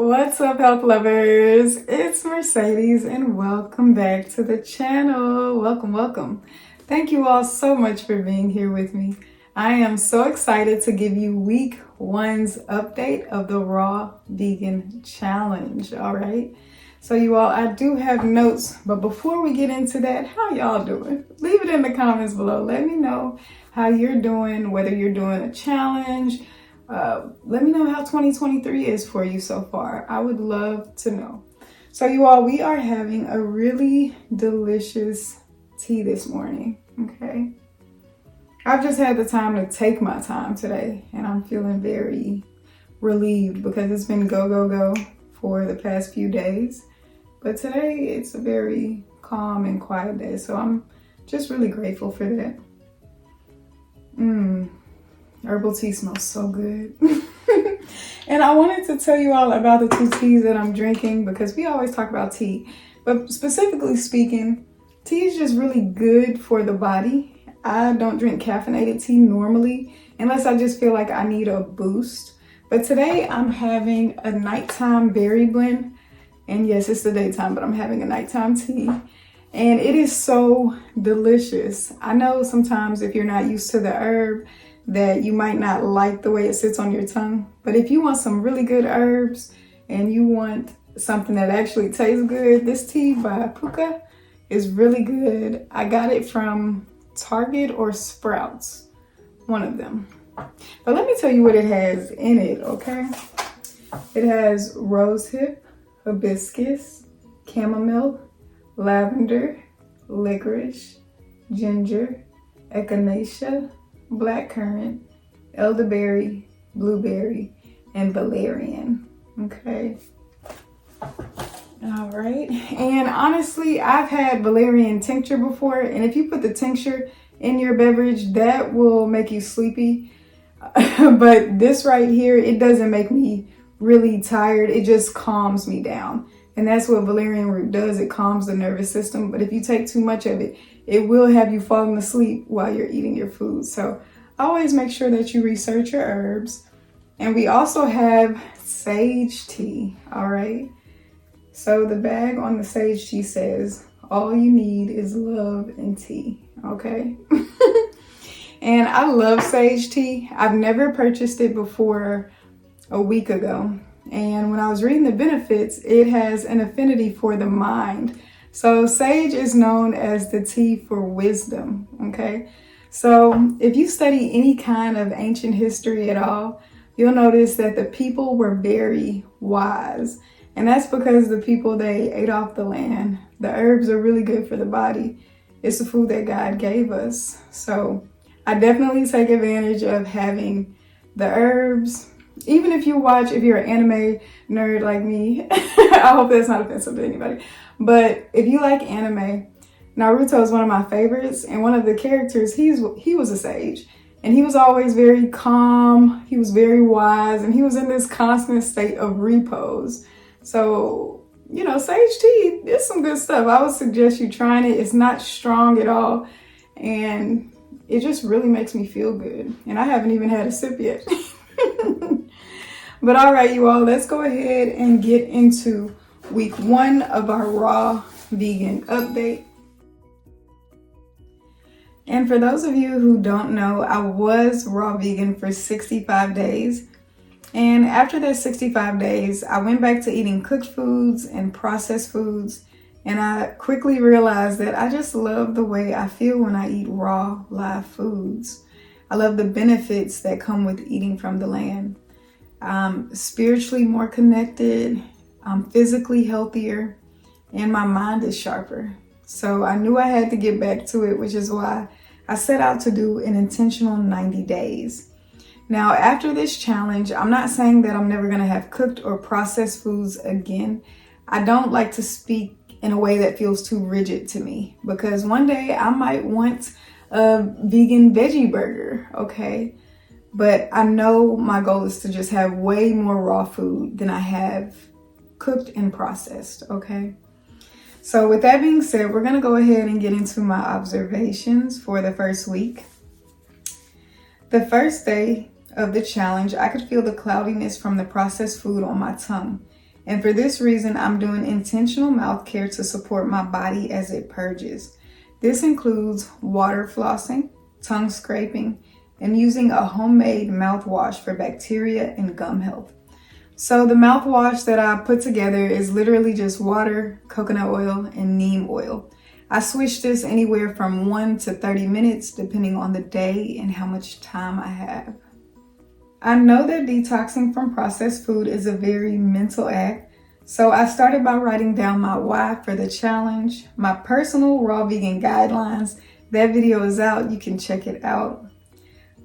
What's up, health lovers? It's Mercedes and welcome back to the channel. Welcome. Thank you all so much for being here with me. I am so excited to give you week one's update of the Raw Vegan Challenge, all right? So you all, I do have notes, but before we get into that, how y'all doing? Leave it in the comments below. Let me know how you're doing, whether you're doing a challenge. Let me know how 2023 is for you so far. I would love to know. So you all, we are having a really delicious tea this morning, okay? I've just had the time to take my time today, and I'm feeling very relieved because it's been go for the past few days. But today it's a very calm and quiet day, so I'm just really grateful for that. Herbal tea smells so good. And I wanted to tell you all about the two teas that I'm drinking because we always talk about tea. But specifically speaking, tea is just really good for the body. I don't drink caffeinated tea normally unless I just feel like I need a boost. But today I'm having a nighttime berry blend. And yes, it's the daytime, but I'm having a nighttime tea. And it is so delicious. I know sometimes if you're not used to the herb, that you might not like the way it sits on your tongue. But if you want some really good herbs and you want something that actually tastes good, this tea by Puka is really good. I got it from Target or Sprouts, one of them. But let me tell you what it has in it, okay? It has rosehip, hibiscus, chamomile, lavender, licorice, ginger, echinacea, blackcurrant, elderberry, blueberry, and valerian. Okay. All right. And honestly, I've had valerian tincture before, and if you put the tincture in your beverage, that will make you sleepy. But this right here, it doesn't make me really tired. It just calms me down. And that's what valerian root does. It calms the nervous system. But if you take too much of it, it will have you falling asleep while you're eating your food. So always make sure that you research your herbs. And we also have sage tea, all right? So the bag on the sage tea says, all you need is love and tea, okay? And I love sage tea. I've never purchased it before a week ago. And when I was reading the benefits, it has an affinity for the mind. So sage is known as the tea for wisdom, okay? So if you study any kind of ancient history at all, you'll notice that the people were very wise. And that's because the people, they ate off the land. The herbs are really good for the body. It's the food that God gave us. So I definitely take advantage of having the herbs. Even if you're an anime nerd like me, I hope that's not offensive to anybody. But if you like anime, Naruto is one of my favorites, and one of the characters, he was a sage, and he was always very calm, he was very wise, and he was in this constant state of repose. So, you know, sage tea is some good stuff. I would suggest you trying it. It's not strong at all, and it just really makes me feel good. And I haven't even had a sip yet. But all right, you all, let's go ahead and get into week one of our raw vegan update. And for those of you who don't know, I was raw vegan for 65 days. And after those 65 days, I went back to eating cooked foods and processed foods. And I quickly realized that I just love the way I feel when I eat raw, live foods. I love the benefits that come with eating from the land. I'm spiritually more connected, I'm physically healthier, and my mind is sharper. So I knew I had to get back to it, which is why I set out to do an intentional 90 days. Now, after this challenge, I'm not saying that I'm never going to have cooked or processed foods again. I don't like to speak in a way that feels too rigid to me, because one day I might want a vegan veggie burger, okay? But I know my goal is to just have way more raw food than I have cooked and processed, okay? So with that being said, we're gonna go ahead and get into my observations for the first week. The first day of the challenge, I could feel the cloudiness from the processed food on my tongue. And for this reason, I'm doing intentional mouth care to support my body as it purges. This includes water flossing, tongue scraping, and using a homemade mouthwash for bacteria and gum health. So the mouthwash that I put together is literally just water, coconut oil, and neem oil. I switch this anywhere from 1 to 30 minutes depending on the day and how much time I have. I know that detoxing from processed food is a very mental act, so I started by writing down my why for the challenge, my personal raw vegan guidelines. That video is out, you can check it out.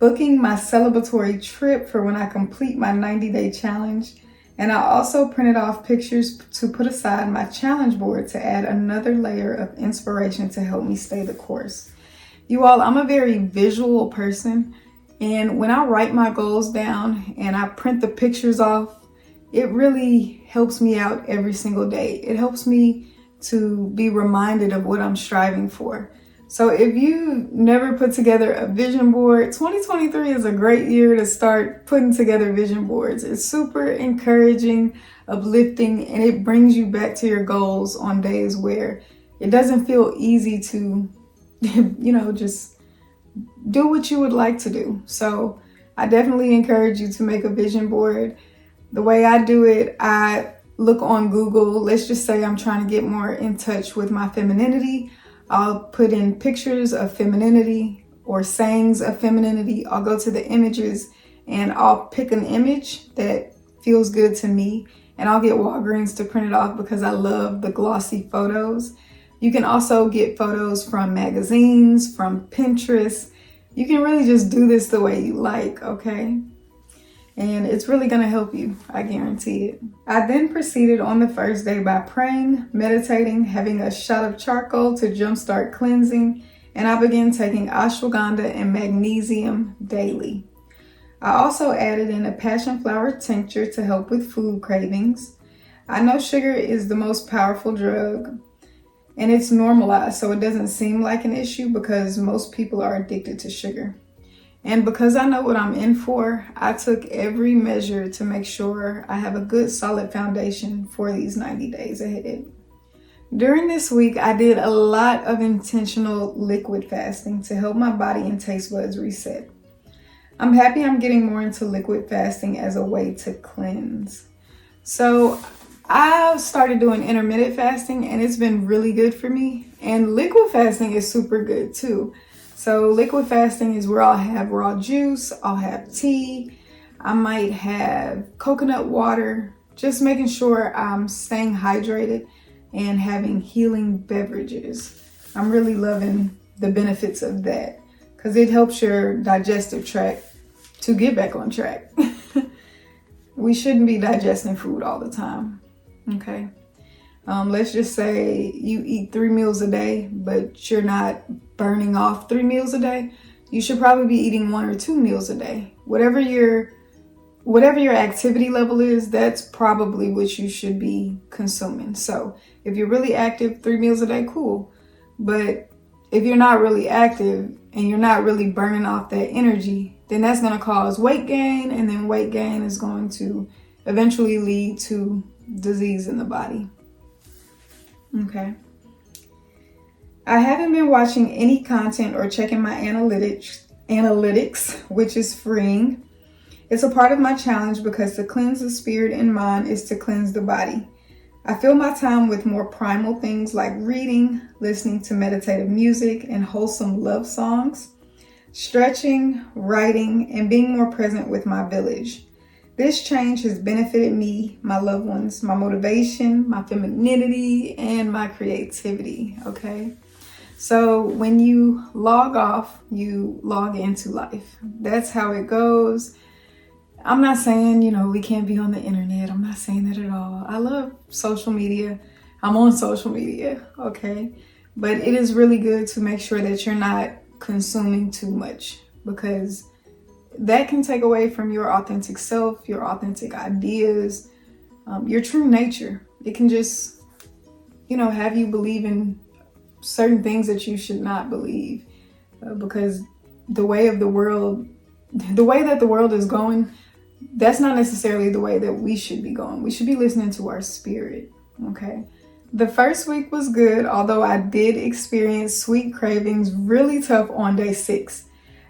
Booking my celebratory trip for when I complete my 90-day challenge. And I also printed off pictures to put aside my challenge board to add another layer of inspiration to help me stay the course. You all, I'm a very visual person, and when I write my goals down and I print the pictures off, it really helps me out every single day. It helps me to be reminded of what I'm striving for. So if you never put together a vision board, 2023 is a great year to start putting together vision boards. It's super encouraging, uplifting, and it brings you back to your goals on days where it doesn't feel easy to, just do what you would like to do. So I definitely encourage you to make a vision board. The way I do it, I look on Google. Let's just say I'm trying to get more in touch with my femininity. I'll put in pictures of femininity or sayings of femininity. I'll go to the images and I'll pick an image that feels good to me, and I'll get Walgreens to print it off because I love the glossy photos. You can also get photos from magazines, from Pinterest. You can really just do this the way you like, okay? And it's really gonna help you, I guarantee it. I then proceeded on the first day by praying, meditating, having a shot of charcoal to jumpstart cleansing, and I began taking ashwagandha and magnesium daily. I also added in a passion flower tincture to help with food cravings. I know sugar is the most powerful drug, and it's normalized, so it doesn't seem like an issue because most people are addicted to sugar. And because I know what I'm in for, I took every measure to make sure I have a good solid foundation for these 90 days ahead. During this week, I did a lot of intentional liquid fasting to help my body and taste buds reset. I'm happy I'm getting more into liquid fasting as a way to cleanse. So I've started doing intermittent fasting and it's been really good for me. And liquid fasting is super good too. So liquid fasting is where I'll have raw juice, I'll have tea, I might have coconut water, just making sure I'm staying hydrated and having healing beverages. I'm really loving the benefits of that because it helps your digestive tract to get back on track. We shouldn't be digesting food all the time, okay? Let's just say you eat 3 meals a day, but you're not burning off 3 meals a day. You should probably be eating 1 or 2 meals a day. Whatever your activity level is, that's probably what you should be consuming. So if you're really active, 3 meals a day, cool. But if you're not really active and you're not really burning off that energy, then that's going to cause weight gain, and then weight gain is going to eventually lead to disease in the body. Okay. I haven't been watching any content or checking my analytics, which is freeing. It's a part of my challenge because to cleanse the spirit and mind is to cleanse the body. I fill my time with more primal things like reading, listening to meditative music and wholesome love songs, stretching, writing, and being more present with my village. This change has benefited me, my loved ones, my motivation, my femininity, and my creativity, okay? So when you log off, you log into life. That's how it goes. I'm not saying, we can't be on the internet. I'm not saying that at all. I love social media. I'm on social media, okay? But it is really good to make sure that you're not consuming too much, because that can take away from your authentic self, your authentic ideas, your true nature. It can just, have you believe in certain things that you should not believe, because the way that the world is going, that's not necessarily the way that we should be going. We should be listening to our spirit, okay? The first week was good, although I did experience sweet cravings really tough on day 6.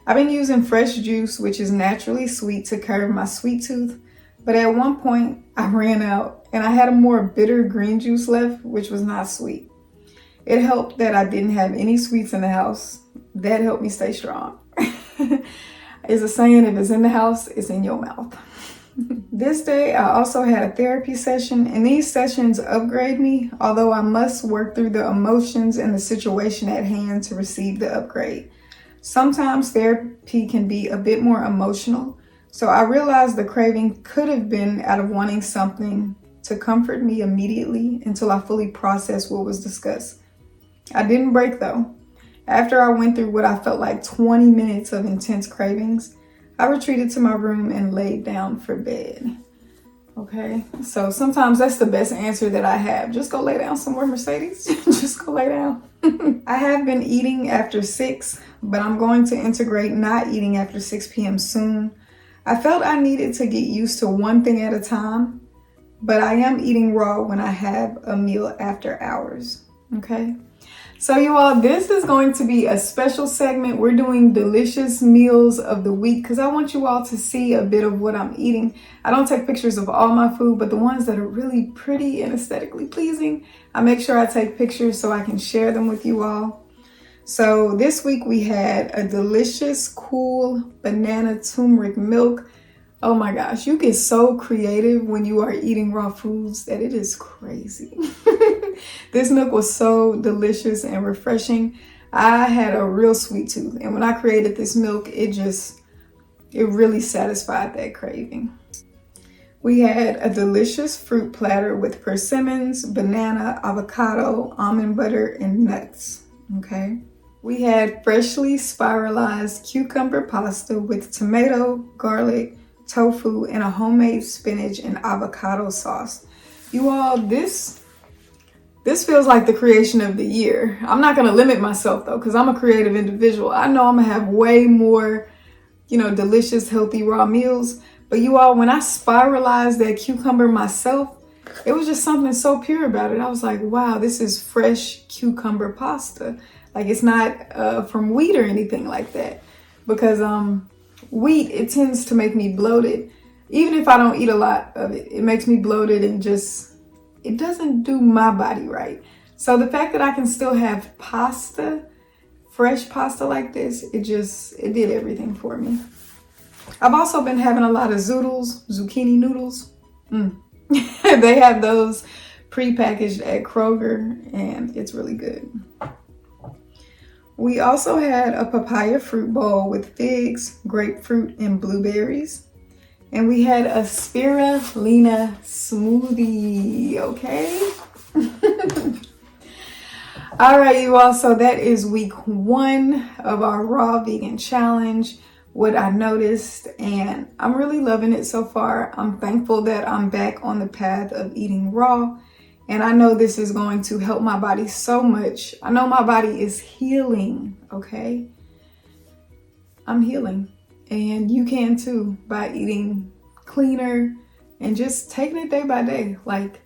I've been using fresh juice, which is naturally sweet, to curb my sweet tooth, but at one point I ran out and I had a more bitter green juice left, which was not sweet. It helped that I didn't have any sweets in the house. That helped me stay strong. It's a saying, if it's in the house, it's in your mouth. This day, I also had a therapy session, and these sessions upgrade me, although I must work through the emotions and the situation at hand to receive the upgrade. Sometimes therapy can be a bit more emotional, so I realized the craving could have been out of wanting something to comfort me immediately until I fully processed what was discussed. I didn't break though. After I went through what I felt like 20 minutes of intense cravings, I retreated to my room and laid down for bed. Okay, so sometimes that's the best answer that I have. Just go lay down somewhere, Mercedes. Just go lay down. I have been eating after 6, but I'm going to integrate not eating after 6 p.m. soon. I felt I needed to get used to one thing at a time, but I am eating raw when I have a meal after hours. Okay. So you all, this is going to be a special segment. We're doing delicious meals of the week because I want you all to see a bit of what I'm eating. I don't take pictures of all my food, but the ones that are really pretty and aesthetically pleasing, I make sure I take pictures so I can share them with you all. So this week we had a delicious, cool banana turmeric milk. Oh my gosh, you get so creative when you are eating raw foods that it is crazy. This milk was so delicious and refreshing. I had a real sweet tooth, and when I created this milk, it really satisfied that craving. We had a delicious fruit platter with persimmons, banana, avocado, almond butter, and nuts. Okay. We had freshly spiralized cucumber pasta with tomato, garlic, tofu, and a homemade spinach and avocado sauce. You all, this feels like the creation of the year. I'm not gonna limit myself though, because I'm a creative individual. I know I'm gonna have way more, delicious, healthy raw meals. But you all, when I spiralized that cucumber myself, it was just something so pure about it. I was like, wow, this is fresh cucumber pasta. Like, it's not from wheat or anything like that. Because wheat, it tends to make me bloated. Even if I don't eat a lot of it, it makes me bloated and it doesn't do my body right. So the fact that I can still have pasta, fresh pasta like this, it did everything for me. I've also been having a lot of zoodles, zucchini noodles. They have those pre-packaged at Kroger, and it's really good. We also had a papaya fruit bowl with figs, grapefruit, and blueberries. And we had a spirulina smoothie, okay? All right, you all, so that is week 1 of our raw vegan challenge. What I noticed, and I'm really loving it so far. I'm thankful that I'm back on the path of eating raw. And I know this is going to help my body so much. I know my body is healing, okay? I'm healing. And you can too, by eating cleaner and just taking it day by day. Like,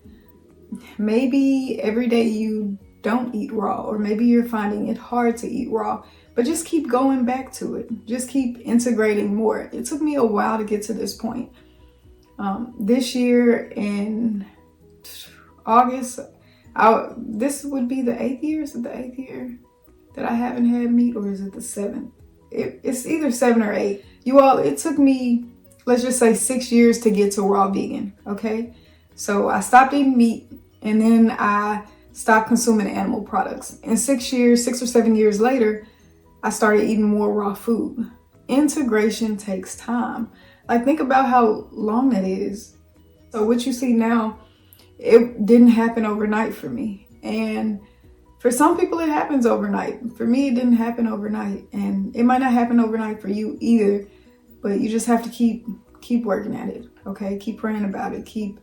maybe every day you don't eat raw, or maybe you're finding it hard to eat raw, but just keep going back to it. Just keep integrating more. It took me a while to get to this point. This year in August, this would be the 8th year. Is it the 8th year that I haven't had meat, or is it the 7th? It's either 7 or 8. You all, it took me, let's just say 6 years to get to raw vegan, okay? So I stopped eating meat, and then I stopped consuming animal products. And 6 or 7 years later, I started eating more raw food. Integration takes time. Like, think about how long that is. So what you see now, it didn't happen overnight for me. And for some people, it happens overnight. For me, it didn't happen overnight. And it might not happen overnight for you either, but you just have to keep working at it, okay? Keep praying about it. Keep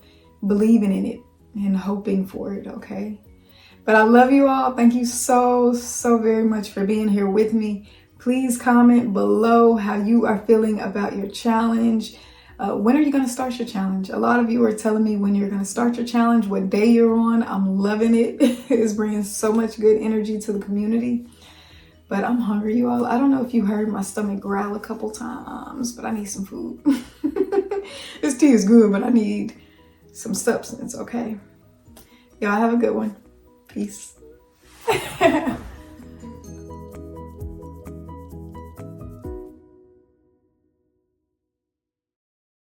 believing in it and hoping for it, okay? But I love you all. Thank you so very much for being here with me. Please comment below how you are feeling about your challenge. When are you going to start your challenge? A lot of you are telling me when you're going to start your challenge, what day you're on. I'm loving it. It's bringing so much good energy to the community. But I'm hungry, you all. I don't know if you heard my stomach growl a couple times, but I need some food. This tea is good, but I need some substance, okay? Y'all have a good one. Peace.